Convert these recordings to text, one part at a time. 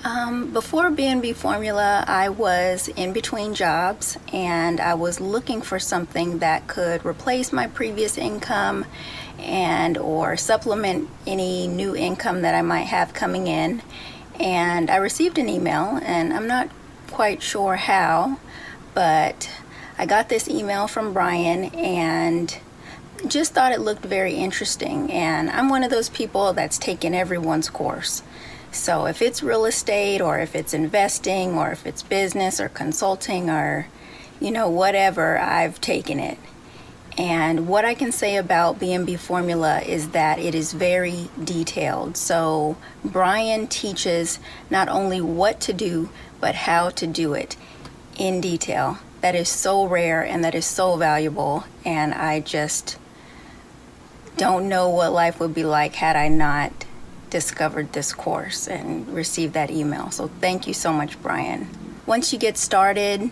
Before BNB Formula, I was in between jobs and I was looking for something that could replace my previous income and or supplement any new income that I might have coming in. And I received an email, and I'm not quite sure how, but I got this email from Brian and just thought it looked very interesting. And I'm one of those people that's taken everyone's course. So if it's real estate or if it's investing or if it's business or consulting or, whatever, I've taken it. And what I can say about BNB Formula is that it is very detailed. So Brian teaches not only what to do, but how to do it in detail. That is so rare and that is so valuable. And I just don't know what life would be like had I not discovered this course and received that email. So thank you so much, Brian. Once you get started,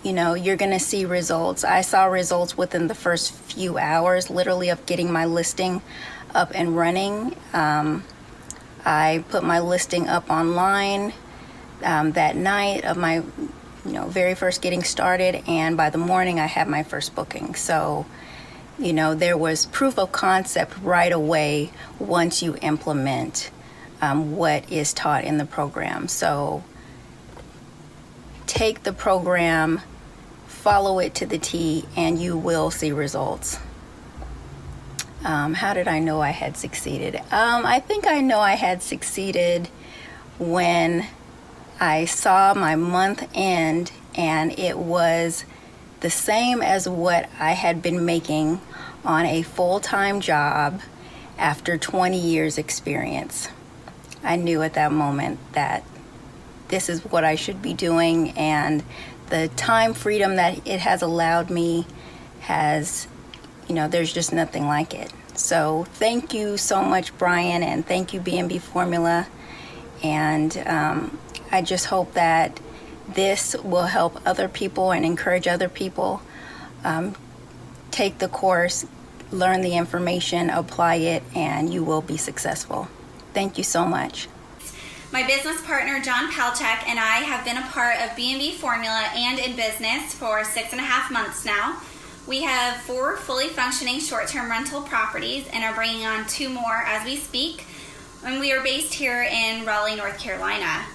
you're gonna see results. I saw results within the first few hours, literally, of getting my listing up and running. I put my listing up online that night of my very first getting started, and by the morning I had my first booking. So there was proof of concept right away once you implement what is taught in the program. So take the program, follow it to the T, and you will see results. How did I know I had succeeded? I think I know I had succeeded when I saw my month end and it was the same as what I had been making on a full-time job after 20 years experience. I knew at that moment that this is what I should be doing, and the time freedom that it has allowed me has, there's just nothing like it. So thank you so much, Brian, and thank you, BNB Formula. And I just hope that this will help other people and encourage other people. Take the course, learn the information, apply it, and you will be successful. Thank you so much. My business partner, John Palchak, and I have been a part of BNB Formula and in business for 6.5 months now. We have 4 fully functioning short-term rental properties and are bringing on 2 more as we speak. And we are based here in Raleigh, North Carolina.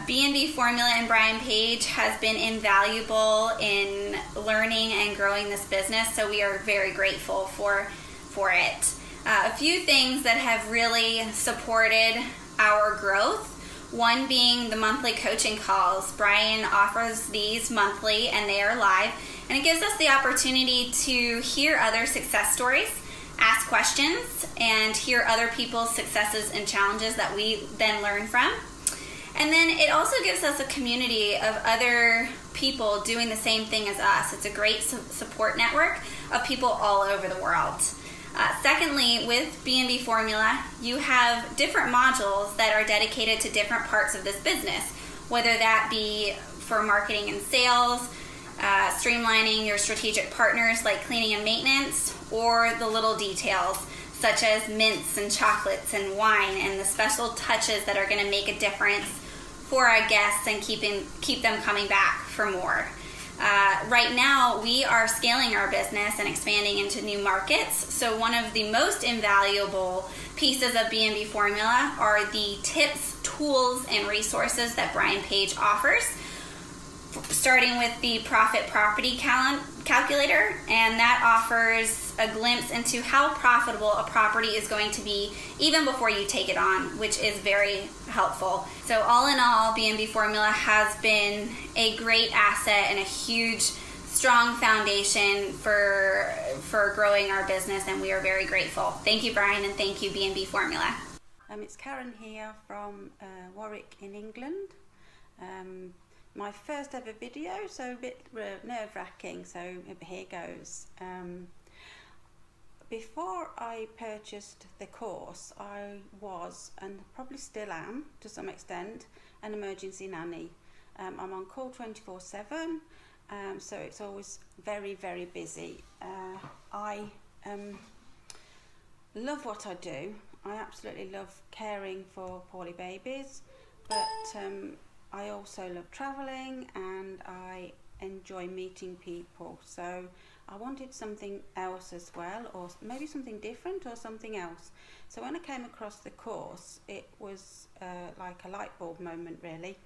BNB Formula and Brian Page has been invaluable in learning and growing this business, so we are very grateful for it. A few things that have really supported our growth, one being the monthly coaching calls. Brian offers these monthly and they are live, and it gives us the opportunity to hear other success stories, ask questions, and hear other people's successes and challenges that we then learn from. And then it also gives us a community of other people doing the same thing as us. It's a great support network of people all over the world. Secondly, with BNB Formula, you have different modules that are dedicated to different parts of this business, whether that be for marketing and sales, streamlining your strategic partners like cleaning and maintenance, or the little details such as mints and chocolates and wine and the special touches that are going to make a difference for our guests and keep them coming back for more. Right now, we are scaling our business and expanding into new markets. So one of the most invaluable pieces of BNB Formula are the tips, tools, and resources that Brian Page offers, starting with the profit property calculator, and that offers a glimpse into how profitable a property is going to be even before you take it on, which is very helpful. So all in all, BNB Formula has been a great asset and a huge, strong foundation for growing our business, and we are very grateful. Thank you, Brian, and thank you, BNB Formula. It's Karen here from Warwick in England. My first ever video, so a bit nerve-wracking, so here goes. Before I purchased the course, I was, and probably still am to some extent, an emergency nanny. I'm on call 24/7, so it's always very, very busy. I love what I do. I absolutely love caring for poorly babies. but I also love travelling and I enjoy meeting people, so I wanted something else as well, or maybe something different or something else. So when I came across the course, it was like a light bulb moment really.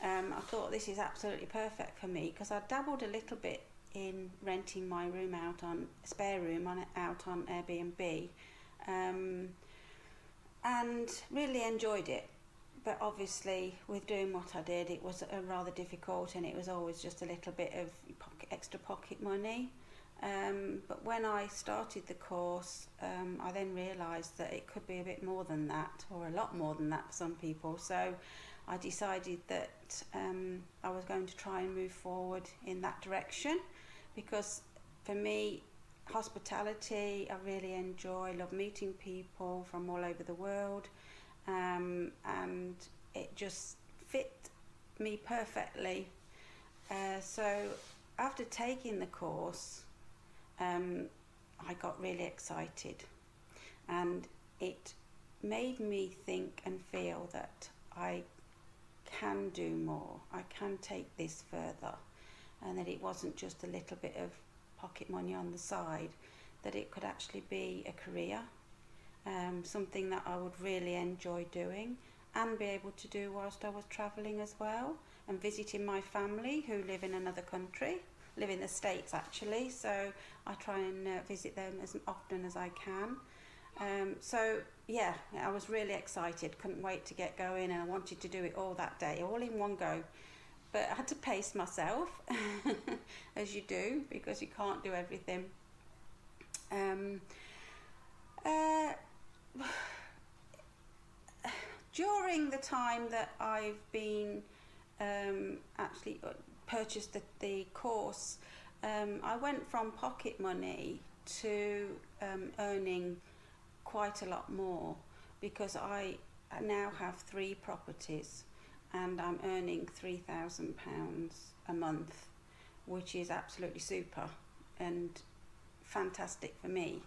I thought this is absolutely perfect for me, because I dabbled a little bit in renting my room out on spare room out on Airbnb, and really enjoyed it. But obviously with doing what I did, it was rather difficult, and it was always just a little bit of extra pocket money. But when I started the course, I then realised that it could be a bit more than that, or a lot more than that for some people. So I decided that I was going to try and move forward in that direction, because for me, hospitality, I really enjoy, love meeting people from all over the world, and it just fit me perfectly. So after taking the course, I got really excited, and it made me think and feel that I can do more, I can take this further, and that it wasn't just a little bit of pocket money on the side, that it could actually be a career, something that I would really enjoy doing and be able to do whilst I was travelling as well, and visiting my family who live in another country, live in the States actually, so I try and visit them as often as I can. So yeah, I was really excited, couldn't wait to get going, and I wanted to do it all that day, all in one go. But I had to pace myself, as you do, because you can't do everything. During the time that I've been actually purchased the course, I went from pocket money to earning quite a lot more, because I now have 3 properties and I'm earning £3,000 a month, which is absolutely super and fantastic for me.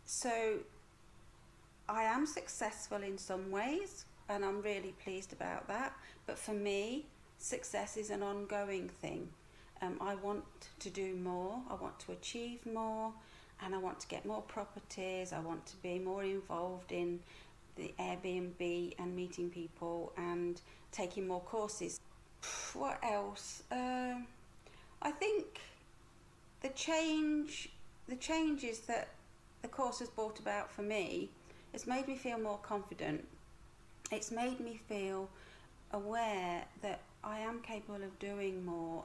So I am successful in some ways, and I'm really pleased about that, but for me, success is an ongoing thing. I want to do more, I want to achieve more, and I want to get more properties, I want to be more involved in the Airbnb and meeting people and taking more courses. What else? I think the changes that the course has brought about for me, it's made me feel more confident. It's made me feel aware that I am capable of doing more,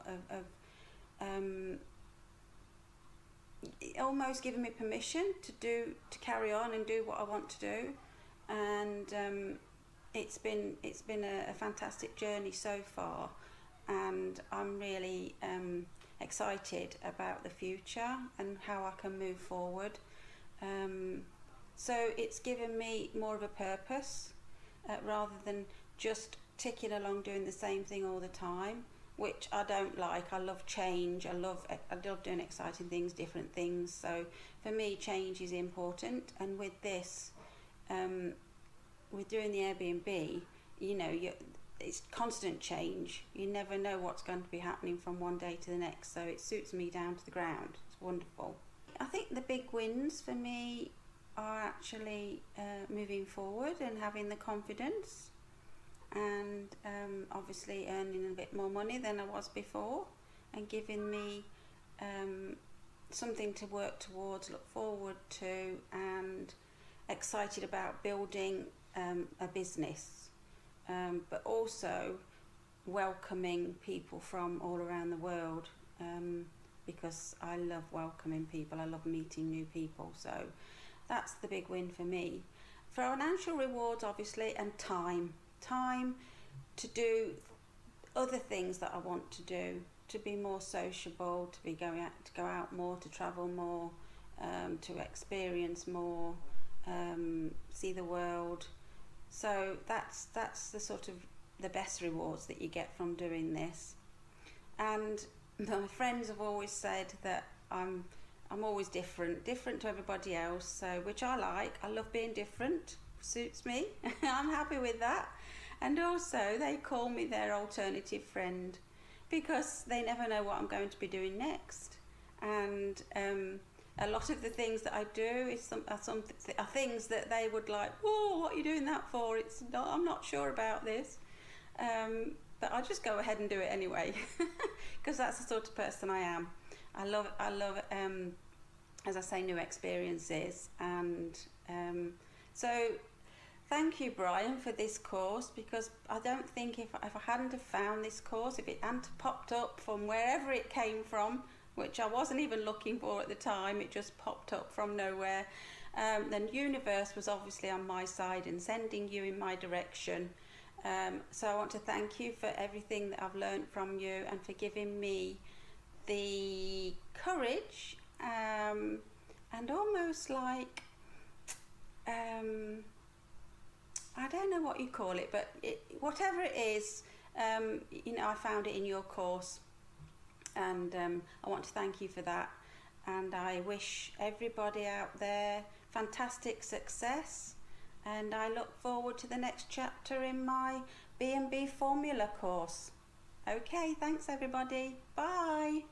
almost giving me permission to carry on and do what I want to do. And it's been a fantastic journey so far, and I'm really excited about the future and how I can move forward. So it's given me more of a purpose, rather than just ticking along doing the same thing all the time, which I don't like. I love change, I love doing exciting things, different things. So for me, change is important, and with this, with doing the Airbnb, you know, it's constant change. You never know what's going to be happening from one day to the next, so it suits me down to the ground. It's wonderful. I think the big wins for me are actually moving forward and having the confidence, and obviously earning a bit more money than I was before, and giving me something to work towards, look forward to, and excited about building a business, but also welcoming people from all around the world, because I love welcoming people, I love meeting new people. So that's the big win for me. Financial rewards, obviously, and time to do other things that I want to do, to be more sociable, to go out more, to travel more, to experience more, see the world. So that's the sort of the best rewards that you get from doing this. And my friends have always said that I'm always different to everybody else, so which I like. I love being different. suits me. I'm happy with that. And also they call me their alternative friend because they never know what I'm going to be doing next. And a lot of the things that I do are things that they would like, oh, what are you doing that for? I'm not sure about this. But I just go ahead and do it anyway because that's the sort of person I am. I love as I say, new experiences. And so thank you, Brian, for this course, because I don't think if I hadn't have found this course, if it hadn't popped up from wherever it came from, which I wasn't even looking for at the time, it just popped up from nowhere, then universe was obviously on my side and sending you in my direction. So I want to thank you for everything that I've learned from you and for giving me the courage and almost like I don't know what you call it, but whatever it is, you know, I found it in your course, and I want to thank you for that. And I wish everybody out there fantastic success, and I look forward to the next chapter in my BNB formula course. Okay, thanks everybody. Bye.